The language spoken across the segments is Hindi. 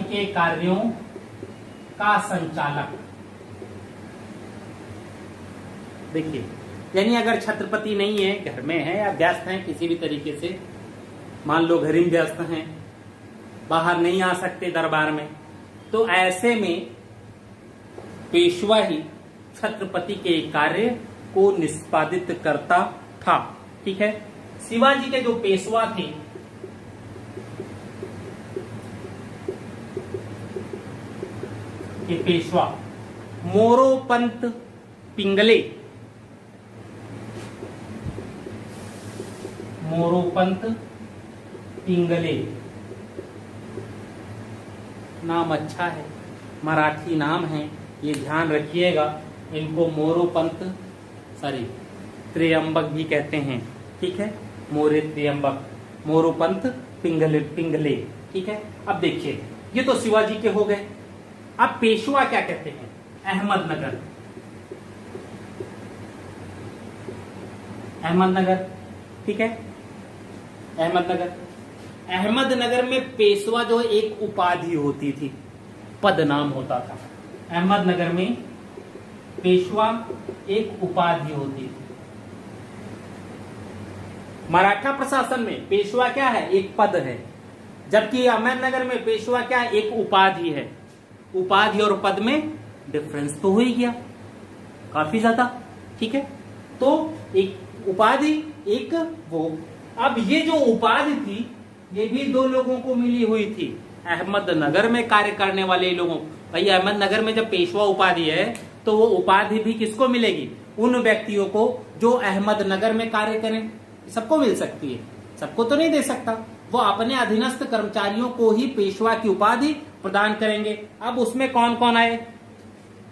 के कार्यों का संचालक। देखिए, यानी अगर छत्रपति नहीं है, घर में है या व्यस्त हैं किसी भी तरीके से, मान लो घर ही में व्यस्त हैं, बाहर नहीं आ सकते दरबार में, तो ऐसे में पेशवा ही छत्रपति के कार्य को निष्पादित करता था। ठीक है, शिवाजी के जो पेशवा थे, ये पेशवा मोरोपंत पिंगले, मोरोपंत पिंगले नाम अच्छा है, मराठी नाम है, ये ध्यान रखिएगा। इनको मोरोपंत त्र्यंबक भी कहते हैं। ठीक है, मोरे त्र्यंबक, मोरोपंत पिंगले पिंगले। ठीक है, अब देखिए, ये तो शिवाजी के हो गए। अब पेशवा क्या कहते हैं? अहमदनगर, अहमदनगर। ठीक है, अहमदनगर, अहमदनगर में पेशवा जो एक उपाधि होती थी, पद नाम होता था। अहमदनगर में पेशवा एक उपाधि होती थी। मराठा प्रशासन में पेशवा क्या है? एक पद है, जबकि अहमदनगर में पेशवा क्या है? एक उपाधि है। उपाधि और पद में डिफरेंस तो हो ही गया काफी ज्यादा। ठीक है, तो एक उपाधि, एक वो। अब ये जो उपाधि थी, ये भी दो लोगों को मिली हुई थी, अहमदनगर में कार्य करने वाले लोगों। भाई अहमदनगर में जब पेशवा उपाधि है, तो वो उपाधि भी किसको मिलेगी? उन व्यक्तियों को जो अहमदनगर में कार्य करें। सबको मिल सकती है, सबको तो नहीं दे सकता। वो अपने अधीनस्थ कर्मचारियों को ही पेशवा की उपाधि प्रदान करेंगे। अब उसमें कौन कौन आए?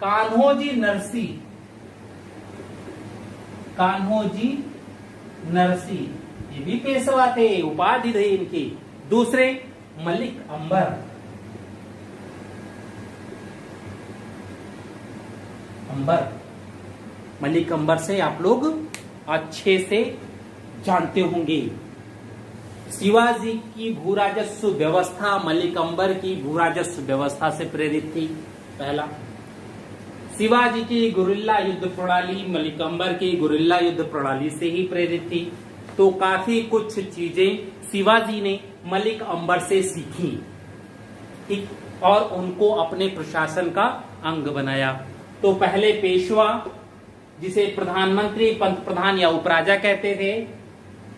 कान्होजी नरसी, कान्होजी नरसी, ये भी पेशवा थे, उपाधि थे इनकी। दूसरे मलिक अंबर, अंबर, मलिक अंबर से आप लोग अच्छे से जानते होंगे। शिवाजी की भूराजस्व व्यवस्था मलिक अंबर की भूराजस्व व्यवस्था से प्रेरित थी। पहला, शिवाजी की गुरिल्ला युद्ध प्रणाली मलिक अंबर की गुरिल्ला युद्ध प्रणाली से ही प्रेरित थी। तो काफी कुछ चीजें शिवाजी ने मलिक अंबर से सीखी, ठीक, और उनको अपने प्रशासन का अंग बनाया। तो पहले पेशवा, जिसे प्रधानमंत्री, पंत प्रधान या उपराजा कहते थे,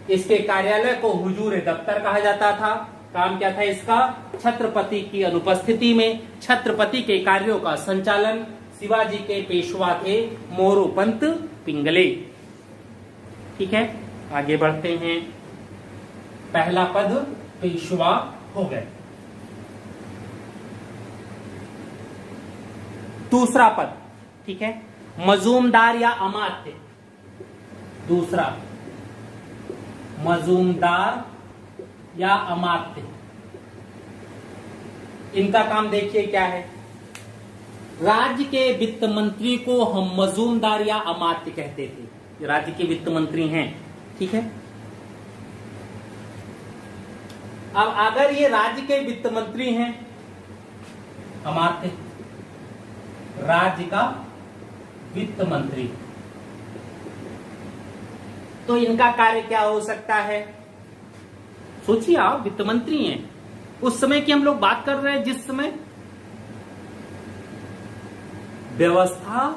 इसके कार्यालय को हुजूर दफ्तर कहा जाता था। काम क्या था इसका? छत्रपति की अनुपस्थिति में छत्रपति के कार्यों का संचालन। शिवाजी के पेशवा थे मोरोपंत पिंगले। ठीक है, आगे बढ़ते हैं। पहला पद पेशवा हो गए। दूसरा पद, ठीक है, मजूमदार या अमात्य। दूसरा, मजूमदार या अमात्य। इनका काम देखिए क्या है। राज्य के वित्त मंत्री को हम मजूमदार या अमात्य कहते थे। राज्य के वित्त मंत्री हैं, ठीक है। अब अगर ये राज्य के वित्त मंत्री हैं, अमात्य, राज्य का वित्त मंत्री, तो इनका कार्य क्या हो सकता है? सोचिए, आप वित्त मंत्री हैं, उस समय की हम लोग बात कर रहे हैं जिस समय व्यवस्था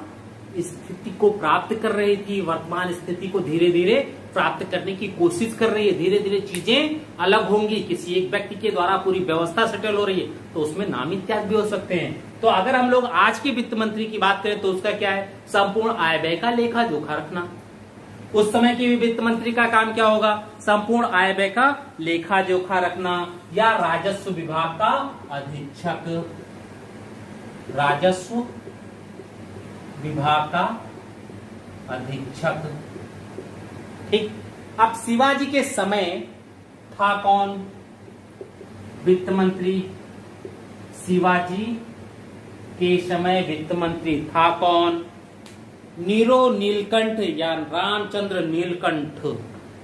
स्थिति को प्राप्त कर रही थी, वर्तमान स्थिति को धीरे धीरे प्राप्त करने की कोशिश कर रही है। धीरे धीरे चीजें अलग होंगी, किसी एक व्यक्ति के द्वारा पूरी व्यवस्था सेटल हो रही है, तो उसमें नाम इत्यादि भी हो सकते हैं। तो अगर हम लोग आज के वित्त मंत्री की बात करें तो उसका क्या है? संपूर्ण आय व्यय का लेखा जोखा रखना। उस समय के वित्त मंत्री का काम क्या होगा? संपूर्ण आय व्यय का लेखा जोखा रखना, या राजस्व विभाग का अधीक्षक, राजस्व विभाग का अधीक्षक। ठीक, अब शिवाजी के समय था कौन वित्त मंत्री? शिवाजी के समय वित्त मंत्री था कौन? नीरो नीलकंठ या रामचंद्र नीलकंठ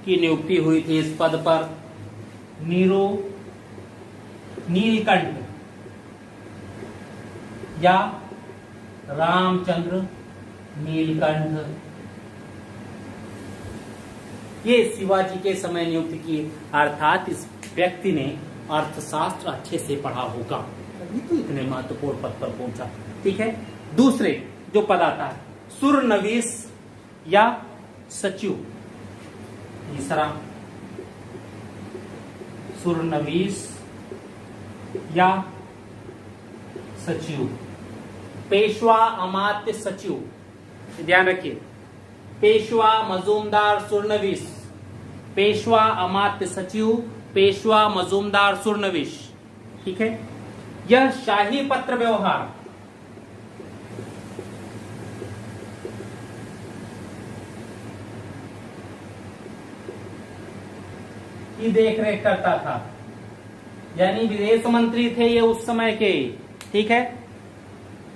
की नियुक्ति हुई थी इस पद पर। नीरो नीलकंठ या रामचंद्र नीलकंठ। ये शिवाजी के समय नियुक्त की, अर्थात इस व्यक्ति ने अर्थशास्त्र अच्छे से पढ़ा होगा, तभी तो इतने महत्वपूर्ण पद पर पहुंचा। ठीक है, दूसरे जो पद आता है सुरनवीस या सचिव। तीसरा सुरनवीस या सचिव। पेशवा अमात्य सचिव, ध्यान रखिए, पेशवा मजूमदार सुरनवीस, पेशवा अमात्य सचिव, पेशवा मजूमदार सुरनवीस। ठीक है, यह शाही पत्र व्यवहार की देखरेख करता था, यानी विदेश मंत्री थे ये उस समय के। ठीक है,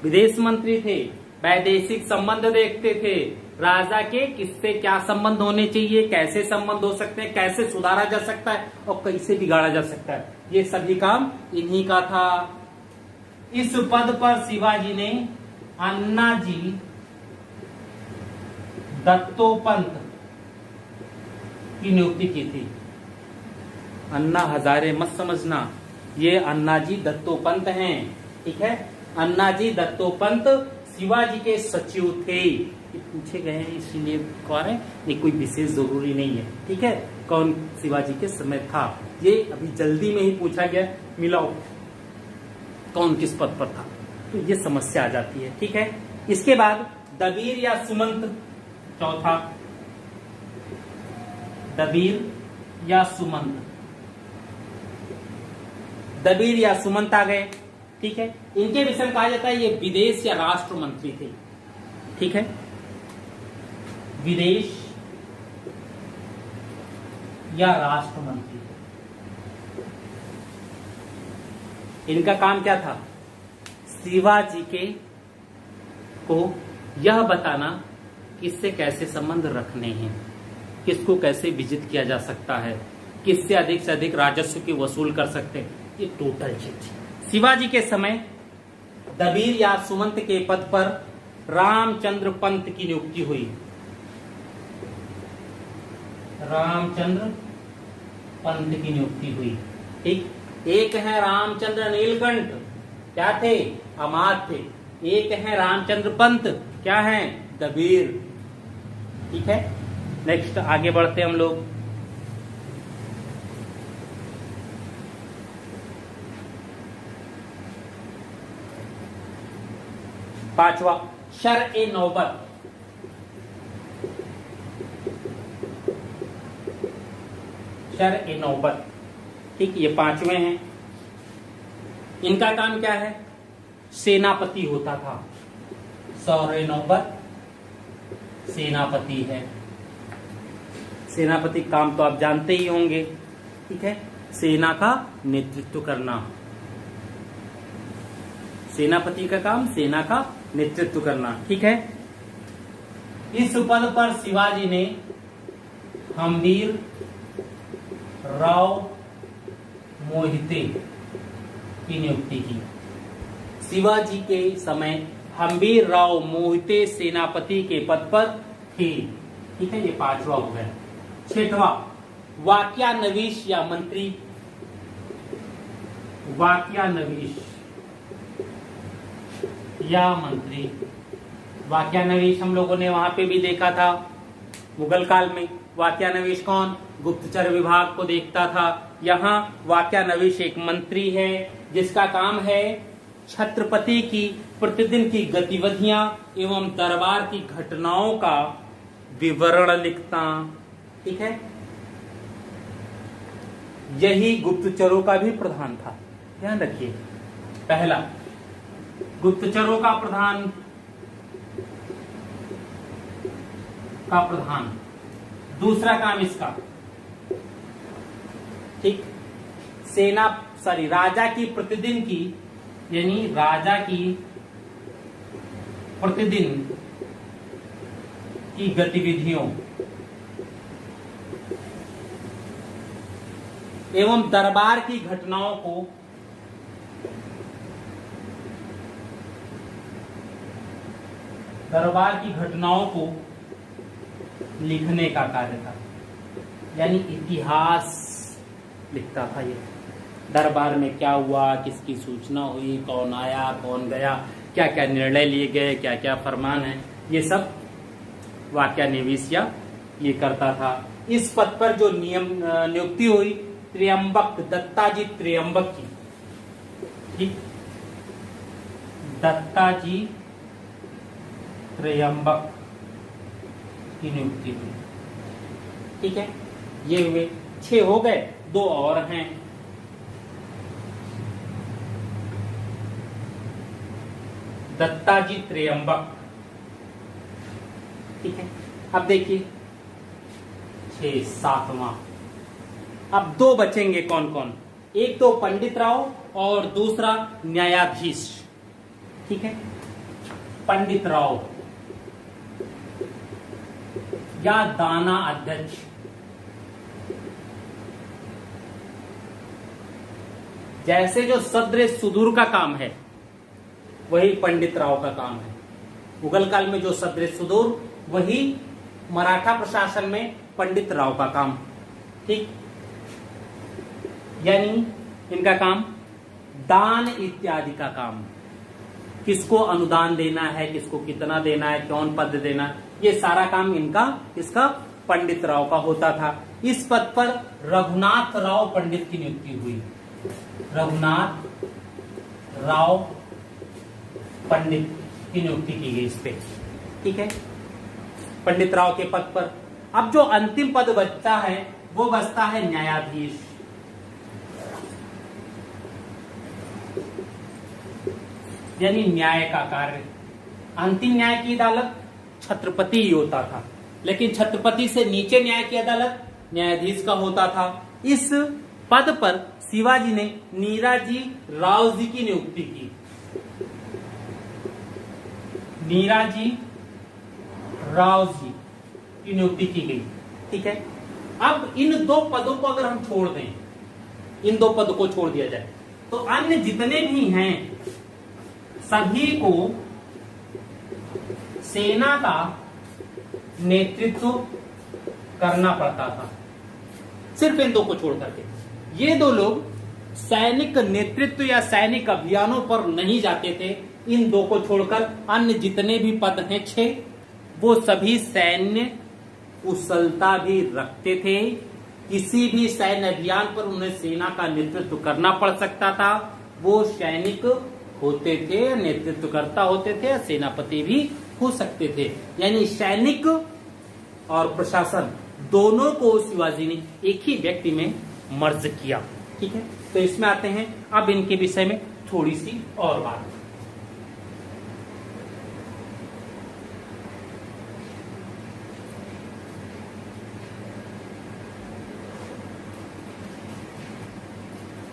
विदेश मंत्री थे, वैदेशिक संबंध देखते थे, राजा के किससे क्या संबंध होने चाहिए, कैसे संबंध हो सकते हैं, कैसे सुधारा जा सकता है और कैसे बिगाड़ा जा सकता है, ये सभी काम इन्हीं का था। इस पद पर शिवाजी ने अन्नाजी दत्तोपंत की नियुक्ति की थी। अन्ना हजारे मत समझना, ये अन्नाजी दत्तोपंत हैं। ठीक है, अन्नाजी दत्तोपंत शिवाजी के सचिव थे। ये पूछे गए हैं इसलिए कौन है, ये कोई विशेष जरूरी नहीं है। ठीक है, कौन शिवाजी के समय था, ये अभी जल्दी में ही पूछा गया, मिलाओ कौन किस पद पर था, तो ये समस्या आ जाती है। ठीक है, इसके बाद दबीर या सुमंत, चौथा दबीर या सुमंत। दबीर या सुमंत आ गए। ठीक है, इनके विषय में कहा जाता है ये विदेश या राष्ट्र मंत्री थे। ठीक है, विदेश या राष्ट्र मंत्री। इनका काम क्या था, शिवाजी के को यह बताना किससे कैसे संबंध रखने हैं, किसको कैसे विजित किया जा सकता है, किससे अधिक से अधिक राजस्व की वसूल कर सकते हैं, ये टोटल चीज। शिवाजी के समय दबीर या सुमंत के पद पर रामचंद्र पंत की नियुक्ति हुई। रामचंद्र पंत की नियुक्ति हुई। ठीक, एक है रामचंद्र नीलकंठ, क्या थे, अमात्य थे। एक है रामचंद्र पंत, क्या है, दबीर। ठीक है, नेक्स्ट आगे बढ़ते हम लोग। पांचवा शर-ए नौबत। शर-ए नौबत। ठीक, ये पांचवें हैं। इनका काम क्या है, सेनापति होता था। शर-ए नौबत सेनापति है। सेनापति काम तो आप जानते ही होंगे। ठीक है, सेना का नेतृत्व करना। सेनापति का काम सेना का नेतृत्व करना। ठीक है, इस पद पर शिवाजी ने हम्बीर राव मोहिते की नियुक्ति की। शिवाजी के समय हम्बीर राव मोहिते सेनापति के पद पर थे। ठीक है, ये पांचवा हो गया। छठवा वाक्यानवीश या मंत्री। वाक्यानवीश या मंत्री। वाक्यानवीश हम लोगों ने वहां पे भी देखा था मुगल काल में। वाक्यानवीश कौन, गुप्तचर विभाग को देखता था। यहाँ वाक्यानवीश एक मंत्री है जिसका काम है छत्रपति की प्रतिदिन की गतिविधियां एवं दरबार की घटनाओं का विवरण लिखता। ठीक है, यही गुप्तचरों का भी प्रधान था, ध्यान रखिए। पहला गुप्तचरों का प्रधान दूसरा काम इसका, ठीक, राजा की प्रतिदिन की, यानी राजा की प्रतिदिन की गतिविधियों एवं दरबार की घटनाओं को दरबार की घटनाओं को लिखने का कार्य था, यानी इतिहास लिखता था। ये दरबार में क्या हुआ, किसकी सूचना हुई, कौन आया, कौन गया, क्या क्या निर्णय लिए गए, क्या क्या फरमान है, ये सब वाक्यानिवीशिया ये करता था। इस पद पर जो नियुक्ति हुई त्र्यंबक, दत्ताजी त्र्यंबक की, ठीक, दत्ताजी त्र्यंबक की नियुक्ति हुई। ठीक है, ये हुए 6 हो गए, 2 और हैं। दत्ताजी त्र्यंबक, ठीक है। अब देखिए 6, 7वां। अब 2 बचेंगे, कौन कौन? एक तो पंडित राव और दूसरा न्यायाधीश, ठीक है। पंडित राव या दाना अध्यक्ष, जैसे जो सद्र सुदूर का काम है वही पंडित राव का काम है। मुगल काल में जो सद्र सुदूर, वही मराठा प्रशासन में पंडित राव का काम, ठीक। यानी इनका काम दान इत्यादि का काम, किसको अनुदान देना है, किसको कितना देना है, कौन पद देना है, ये सारा काम इनका, इसका पंडित राव का होता था। इस पद पर रघुनाथ राव पंडित की नियुक्ति हुई। रघुनाथ राव पंडित की नियुक्ति की गई इस पे, ठीक है, पंडित राव के पद पर। अब जो अंतिम पद बचता है वो बचता है न्यायाधीश। यानी न्याय का कार्य। अंतिम न्याय की अदालत छत्रपति ही होता था, लेकिन छत्रपति से नीचे न्याय की अदालत न्यायाधीश का होता था। इस पद पर शिवाजी ने नीराजी राव जी की नियुक्ति की। नीराजी राव जी की नियुक्ति की गई, ठीक है। अब इन 2 पदों को अगर हम छोड़ दें, इन 2 पदों को छोड़ दिया जाए, तो अन्य जितने भी हैं सभी को सेना का नेतृत्व करना पड़ता था, सिर्फ इन 2 को छोड़ करके। ये 2 लोग सैनिक नेतृत्व या सैनिक अभियानों पर नहीं जाते थे। इन 2 को छोड़कर अन्य जितने भी पद हैं 6, वो सभी सैन्य कुशलता भी रखते थे। किसी भी सैन्य अभियान पर उन्हें सेना का नेतृत्व करना पड़ सकता था। वो सैनिक होते थे, नेतृत्व करता होते थे, सेनापति भी हो सकते थे। यानी सैनिक और प्रशासन दोनों को शिवाजी ने एक ही व्यक्ति में मर्ज किया, ठीक है। तो इसमें आते हैं अब इनके विषय में थोड़ी सी और बात।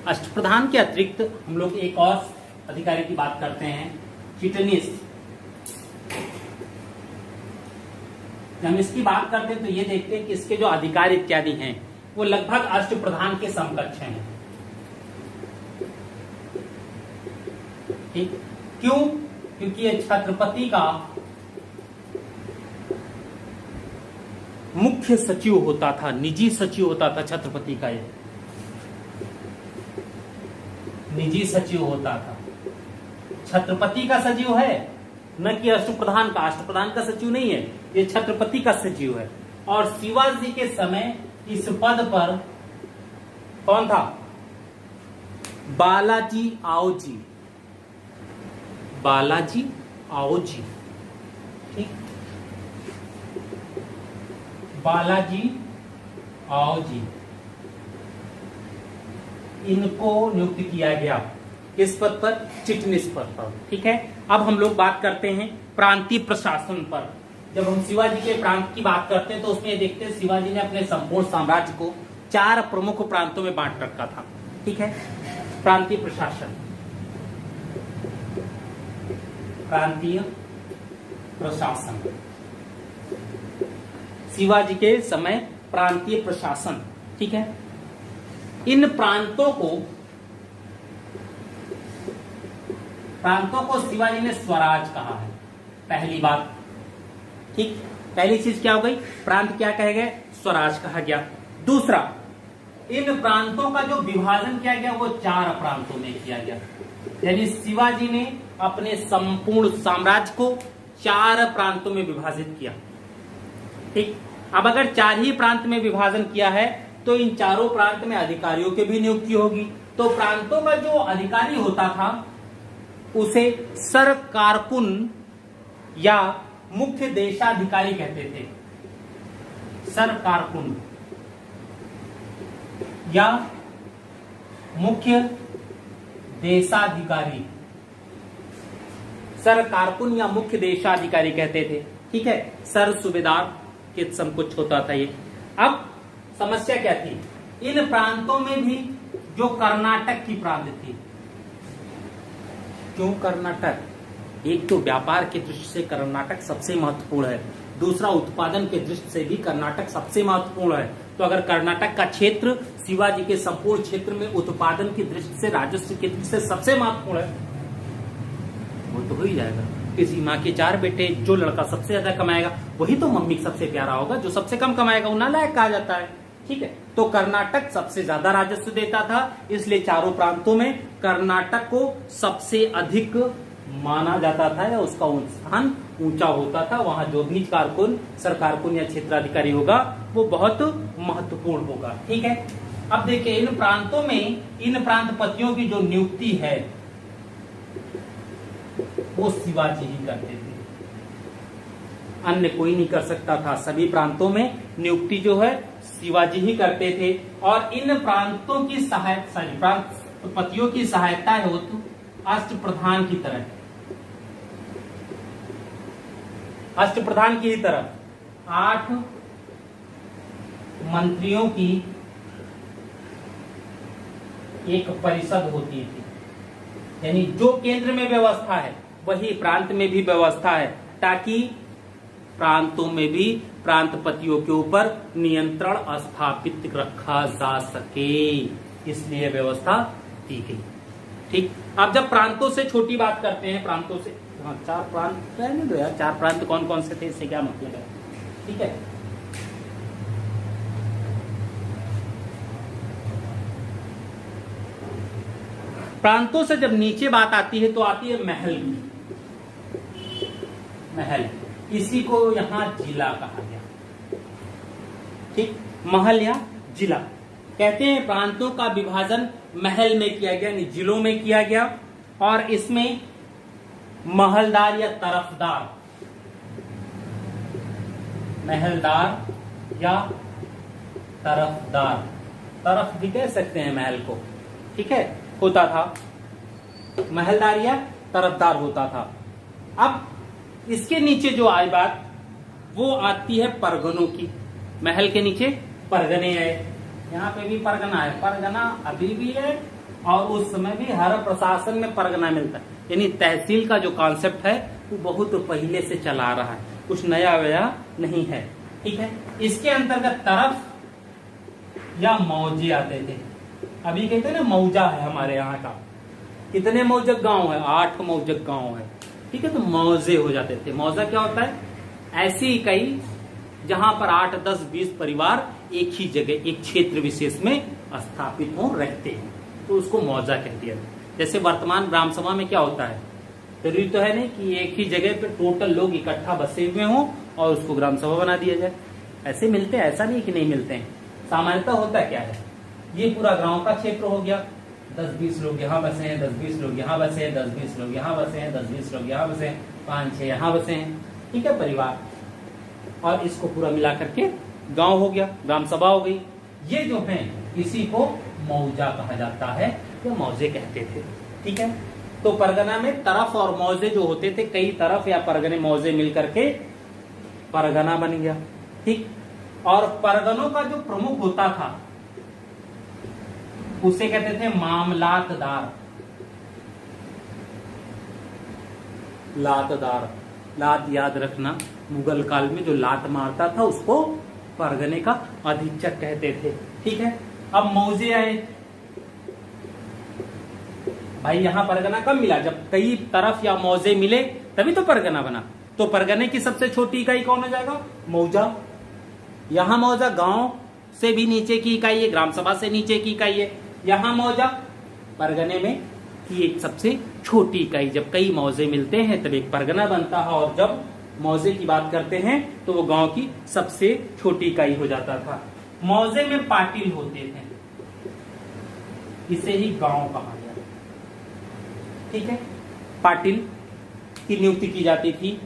अष्टप्रधान के अतिरिक्त हम लोग एक और अधिकारी की बात करते हैं, चिटनीस। जब हम इसकी बात करते हैं तो ये देखते हैं कि इसके जो अधिकारी इत्यादि हैं वो लगभग अष्टप्रधान के समकक्ष हैं, ठीक। क्यों? क्योंकि ये छत्रपति का मुख्य सचिव होता था, निजी सचिव होता था छत्रपति का। ये निजी सचिव होता था, छत्रपति का सचिव है, न कि अष्टप्रधान का। अष्टप्रधान का सचिव नहीं है, ये छत्रपति का सचिव है। और शिवाजी के समय इस पद पर कौन था? बालाजी आओजी। बालाजी आओजी, ठीक। बालाजी आओजी, इनको नियुक्त किया गया इस पद पर, चिटनीस पद पर, ठीक है। अब हम लोग बात करते हैं प्रांतीय प्रशासन पर। जब हम शिवाजी के प्रांत की बात करते हैं तो उसमें देखते हैं शिवाजी ने अपने संपूर्ण साम्राज्य को 4 प्रमुख प्रांतों में बांट रखा था, ठीक है। प्रांतीय प्रशासन, प्रांतीय प्रशासन, शिवाजी के समय प्रांतीय प्रशासन, ठीक है। इन प्रांतों को शिवाजी ने स्वराज कहा है। पहली बात, ठीक, पहली चीज क्या हो गई, प्रांत क्या कहे गए, स्वराज कहा गया। दूसरा, इन प्रांतों का जो विभाजन किया गया वो 4 प्रांतों में किया गया, यानी शिवाजी ने अपने संपूर्ण साम्राज्य को 4 प्रांतों में विभाजित किया। ठीक, अब अगर 4 ही प्रांत में विभाजन किया है तो इन चारों प्रांत में अधिकारियों की भी नियुक्ति होगी। तो प्रांतों का जो अधिकारी होता था उसे सर कारकुन या मुख्य देशाधिकारी कहते थे। सर कारकुन या मुख्य देशाधिकारी, सर कारकुन या मुख्य देशाधिकारी कहते थे। ठीक है, सर सूबेदार के सम कुछ होता था ये। अब समस्या क्या थी, इन प्रांतों में भी जो कर्नाटक की प्रांत थी, क्यों कर्नाटक, एक तो व्यापार की दृष्टि से कर्नाटक सबसे महत्वपूर्ण है, दूसरा उत्पादन के दृष्टि से भी कर्नाटक सबसे महत्वपूर्ण है। तो अगर कर्नाटक का क्षेत्र शिवाजी के संपूर्ण क्षेत्र में उत्पादन की दृष्टि से, राजस्व की दृष्टि से सबसे महत्वपूर्ण है, वो तो हो ही जाएगा। किसी माँ के 4 बेटे, जो लड़का सबसे ज्यादा कमाएगा वही तो मम्मी का सबसे प्यारा होगा, जो सबसे कम कमाएगा वो नालायक कहा जाता है। ठीक है, तो कर्नाटक सबसे ज्यादा राजस्व देता था, इसलिए चारों प्रांतों में कर्नाटक को सबसे अधिक माना जाता था या उसका स्थान ऊंचा होता था। वहां जो भी कारकुन, सर कारकुन या क्षेत्राधिकारी होगा वो बहुत महत्वपूर्ण होगा। ठीक है, अब देखिए इन प्रांतों में इन प्रांतपतियों की जो नियुक्ति है वो शिवाजी ही करते थे, अन्य कोई नहीं कर सकता था। सभी प्रांतों में नियुक्ति जो है शिवाजी ही करते थे। और इन प्रांतों की सहायता, प्रांतपतियों की सहायता है तो अष्टप्रधान की तरह, अष्टप्रधान की तरह 8 मंत्रियों की एक परिषद होती थी, यानी जो केंद्र में व्यवस्था है वही प्रांत में भी व्यवस्था है, ताकि प्रांतों में भी प्रांतपतियों के ऊपर नियंत्रण स्थापित रखा जा सके, इसलिए व्यवस्था दी गई। ठीक, अब जब प्रांतों से छोटी बात करते हैं, प्रांतों से, हाँ 4 प्रांत रहने दो यार, 4 प्रांत कौन कौन से थे इससे क्या मतलब है। ठीक है, प्रांतों से जब नीचे बात आती है तो आती है महल की। महल, इसी को यहां जिला कहा गया। ठीक, महल या जिला कहते हैं। प्रांतों का विभाजन महल में किया गया, यानी जिलों में किया गया, और इसमें महलदार या तरफदार, महलदार या तरफदार, तरफ भी कह सकते हैं महल को, ठीक है, होता था, महलदार या तरफदार होता था। अब इसके नीचे जो आई बात वो आती है परगनों की। महल के नीचे परगने है, यहाँ पे भी परगना है, परगना अभी भी है और उस समय भी हर प्रशासन में परगना मिलता है, यानी तहसील का जो कॉन्सेप्ट है वो बहुत पहले से चला रहा है, कुछ नया वया नहीं है। ठीक है, इसके अंतर्गत तरफ या मौजे आते थे। अभी कहते हैं ना मौजा है हमारे यहाँ का, कितने मौजक गांव है, 8 मौजक गांव है। ठीक है, तो मौजे हो जाते थे। मौजा क्या होता है, ऐसी इकाई जहां पर 8, 10, 20 परिवार एक ही जगह एक क्षेत्र विशेष में स्थापित हो रहते हैं, तो उसको मौजा कह दिया। जैसे वर्तमान ग्राम सभा में क्या होता है, जरूरी तो है नहीं कि एक ही जगह पे टोटल लोग इकट्ठा बसे हुए हों और उसको ग्राम सभा बना दिया जाए। ऐसे मिलते हैं, ऐसा नहीं कि नहीं मिलते हैं। सामान्यतः होता क्या है, ये पूरा गांव का क्षेत्र हो गया, 10-20 लोग यहाँ बसे हैं, 10-20 लोग यहाँ बसे हैं, 10-20 लोग यहाँ बसे हैं, 10-20 लोग यहाँ बसे हैं, 5-6 यहाँ बसे हैं। ठीक है, परिवार, और इसको पूरा मिला करके गांव हो गया, ग्राम सभा हो गई। ये जो है इसी को मौजा कहा जाता है, या मौजे कहते थे। ठीक है, तो परगना में तरफ और मौजे जो होते थे, कई तरफ या परगने मौजे मिल करके परगना बन गया। ठीक, और परगनों का जो प्रमुख होता था उसे कहते थे मामलातदार। लातदार, लात याद रखना, मुगल काल में जो लात मारता था उसको परगने का अधीक्षक कहते थे। ठीक है, अब मौजे आए। भाई यहां परगना कब मिला, जब कई तरफ या मौजे मिले तभी तो परगना बना। तो परगने की सबसे छोटी इकाई कौन हो जाएगा? मौजा। यहां मौजा गांव से भी नीचे की इकाई है, ग्राम सभा से नीचे की इकाई है। यहां मौजा परगने में की एक सबसे छोटी इकाई। जब कई मौजे मिलते हैं तब एक परगना बनता है, और जब मौजे की बात करते हैं तो वो गांव की सबसे छोटी इकाई हो जाता था। मौजे में पाटिल होते थे, इसे ही गांव कहा गया। ठीक है, पाटिल की नियुक्ति की जाती थी,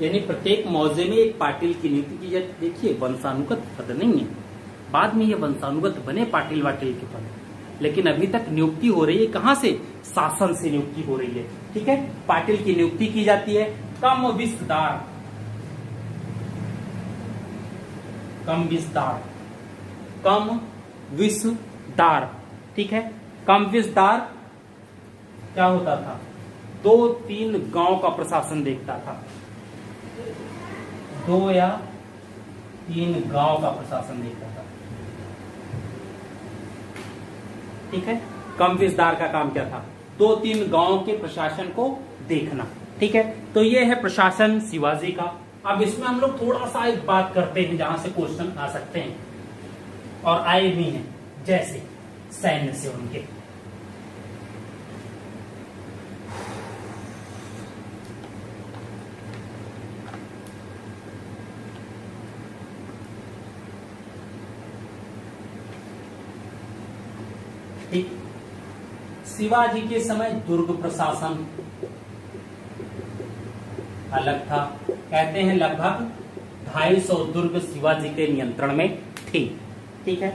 यानी प्रत्येक मौजे में एक पाटिल की नियुक्ति की जाती। देखिए, वंशानुगत पद नहीं है, बाद में ये वंशानुगत बने पाटिल वाटिल के पद, लेकिन अभी तक नियुक्ति हो रही है कहां से? शासन से नियुक्ति हो रही है। ठीक है, पाटिल की नियुक्ति की जाती है। कम विस्तार, कम विस्तार, कम विस्तार। ठीक है, कम विस्तार क्या होता था? 2-3 गांव का प्रशासन देखता था, 2 या 3 गांव का प्रशासन देखता था। ठीक है, कम विस्तार का काम क्या था? 2-3 गांव के प्रशासन को देखना। ठीक है, तो ये है प्रशासन शिवाजी का। अब इसमें हम लोग थोड़ा सा एक बात करते हैं जहां से क्वेश्चन आ सकते हैं और आए भी हैं, जैसे सैन्य से उनके। ठीक, शिवाजी के समय दुर्ग प्रशासन अलग था। कहते हैं लगभग 250 दुर्ग शिवाजी के नियंत्रण में थे। ठीक है,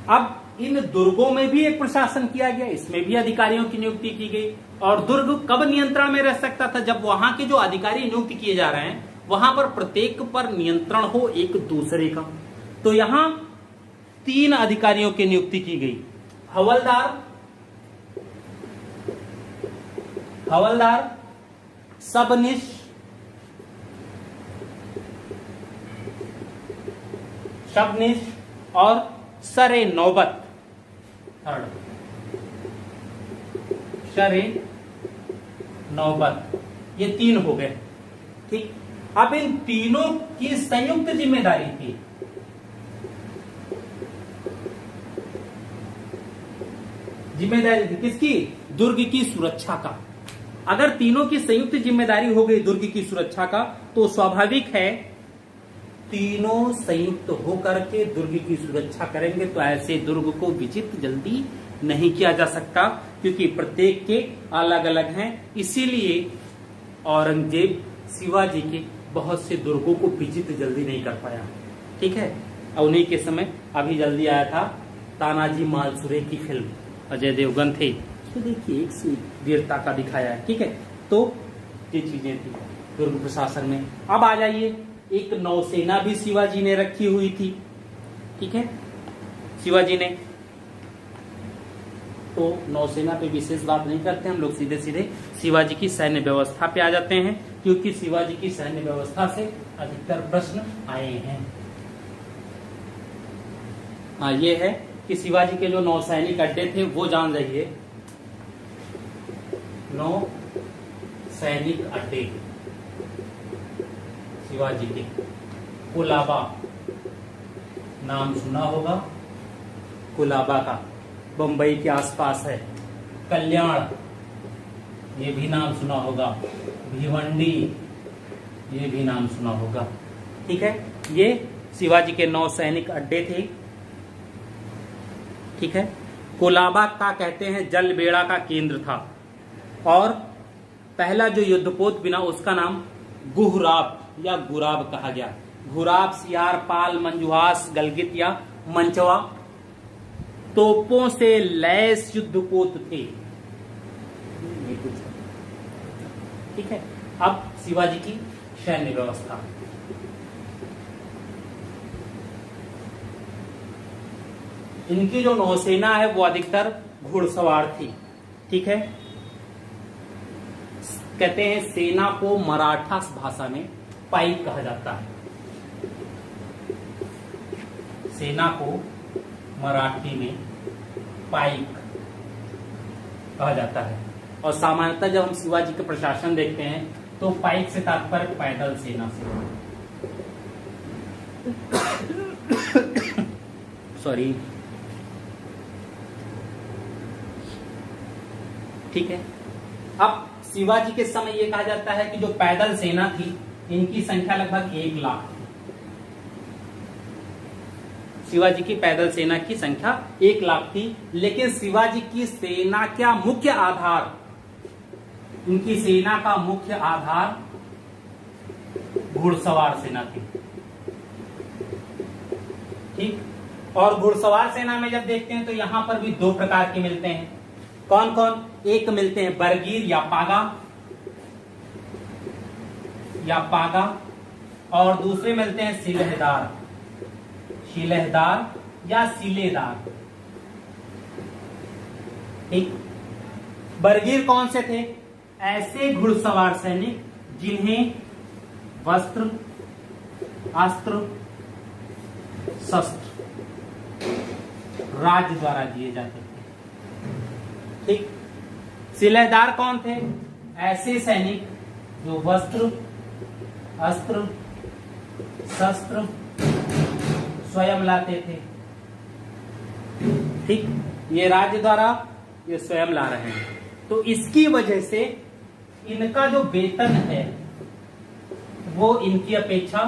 अब इन दुर्गों में भी एक प्रशासन किया गया, इसमें भी अधिकारियों की नियुक्ति की गई। और दुर्ग कब नियंत्रण में रह सकता था? जब वहां के जो अधिकारी नियुक्त किए जा रहे हैं वहां पर प्रत्येक पर नियंत्रण हो एक दूसरे का। तो यहां 3 अधिकारियों की नियुक्ति की गई। हवलदार, सबनिश, शबनिश और सरे नौबत। थर्ड, सरे नौबत, ये 3 हो गए। ठीक, अब इन तीनों की संयुक्त जिम्मेदारी थी। जिम्मेदारी थी किसकी? दुर्ग की सुरक्षा का। अगर तीनों की संयुक्त जिम्मेदारी हो गई दुर्ग की सुरक्षा का, तो स्वाभाविक है तीनों संयुक्त होकर के दुर्ग की सुरक्षा करेंगे। तो ऐसे दुर्ग को विजित जल्दी नहीं किया जा सकता, क्योंकि प्रत्येक के अलग अलग हैं। इसीलिए औरंगजेब शिवाजी के बहुत से दुर्गों को विजित जल्दी नहीं कर पाया। ठीक है, उन्हीं के समय अभी जल्दी आया था तानाजी मालसुरे की फिल्म, अजय देवगन थे, तो देखिए एक से वीरता का दिखाया है। ठीक है, तो ये चीजें थी दुर्ग प्रशासन में। अब आ जाइए, एक नौसेना भी शिवाजी ने रखी हुई थी। ठीक है, शिवाजी ने, तो नौसेना पे विशेष बात नहीं करते हम लोग, सीधे सीधे शिवाजी की सैन्य व्यवस्था पे आ जाते हैं, क्योंकि शिवाजी की सैन्य व्यवस्था से अधिकतर प्रश्न आए हैं। हाँ, ये है कि शिवाजी के जो नौसैनिक अड्डे थे वो जान जाइए। नौसैनिक अड्डे शिवाजी के, कुलाबा नाम सुना होगा, कुलाबा का बंबई के आसपास है। कल्याण, ये भी नाम सुना होगा। भिवंडी, ये भी नाम सुना होगा। ठीक है, ये शिवाजी के नौसैनिक अड्डे थे। ठीक है, कोलाबा का कहते हैं जलबेड़ा का केंद्र था, और पहला जो युद्धपोत बिना उसका नाम गुहराब या गुराब कहा गया। गुराब सियार, पाल, मंजुहास, गलगित या मंचवा तोपों से लैस युद्धपोत थे। ठीक है, अब शिवाजी की सैन्य व्यवस्था। इनकी जो नौसेना है वो अधिकतर घुड़सवार थी। ठीक है, कहते हैं सेना को मराठा भाषा में पाइक कहा जाता है। सेना को मराठी में पाइक कहा जाता है। और सामान्यतः जब हम शिवाजी का प्रशासन देखते हैं तो पाइक से तात्पर्य पैदल सेना से। सॉरी, ठीक है। अब शिवाजी के समय यह कहा जाता है कि जो पैदल सेना थी इनकी संख्या लगभग 1 लाख थी। शिवाजी की पैदल सेना की संख्या 1 लाख थी, लेकिन शिवाजी की सेना का मुख्य आधार, उनकी सेना का मुख्य आधार घुड़सवार सेना थी। ठीक, और घुड़सवार सेना में जब देखते हैं तो यहां पर भी 2 प्रकार के मिलते हैं। कौन कौन? एक मिलते हैं बरगीर या पागा, और दूसरे मिलते हैं शिलेहदार या सिलेदार। ठीक, बरगीर कौन से थे? ऐसे घुड़सवार सैनिक जिन्हें वस्त्र, अस्त्र, शस्त्र राज्य द्वारा दिए जाते थे। ठीक, सिलेदार कौन थे? ऐसे सैनिक जो वस्त्र, अस्त्र, शस्त्र स्वयं लाते थे। ठीक, ये राज्य द्वारा ये स्वयं ला रहे हैं, तो इसकी वजह से इनका जो वेतन है वो इनकी अपेक्षा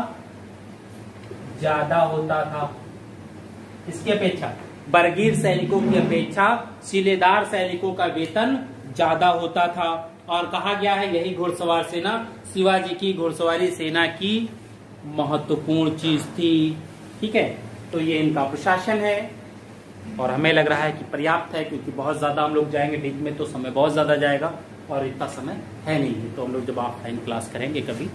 ज्यादा होता था। इसकी अपेक्षा बरगीर सैनिकों की अपेक्षा सिलेदार सैनिकों का वेतन ज्यादा होता था। और कहा गया है यही घुड़सवार सेना शिवाजी की घुड़सवारी सेना की महत्वपूर्ण चीज थी। ठीक है, तो ये इनका प्रशासन है और हमें लग रहा है कि पर्याप्त है, क्योंकि बहुत ज्यादा हम लोग जाएंगे डीप में तो समय बहुत ज्यादा जाएगा और इतना समय है नहीं है। तो हम लोग जब ऑफलाइन क्लास करेंगे कभी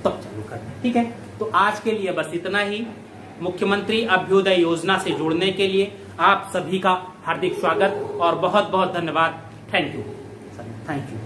तब चालू करते हैं। ठीक है, तो आज के लिए बस इतना ही। मुख्यमंत्री अभ्युदय योजना से जुड़ने के लिए आप सभी का हार्दिक स्वागत और बहुत बहुत धन्यवाद। Thank you.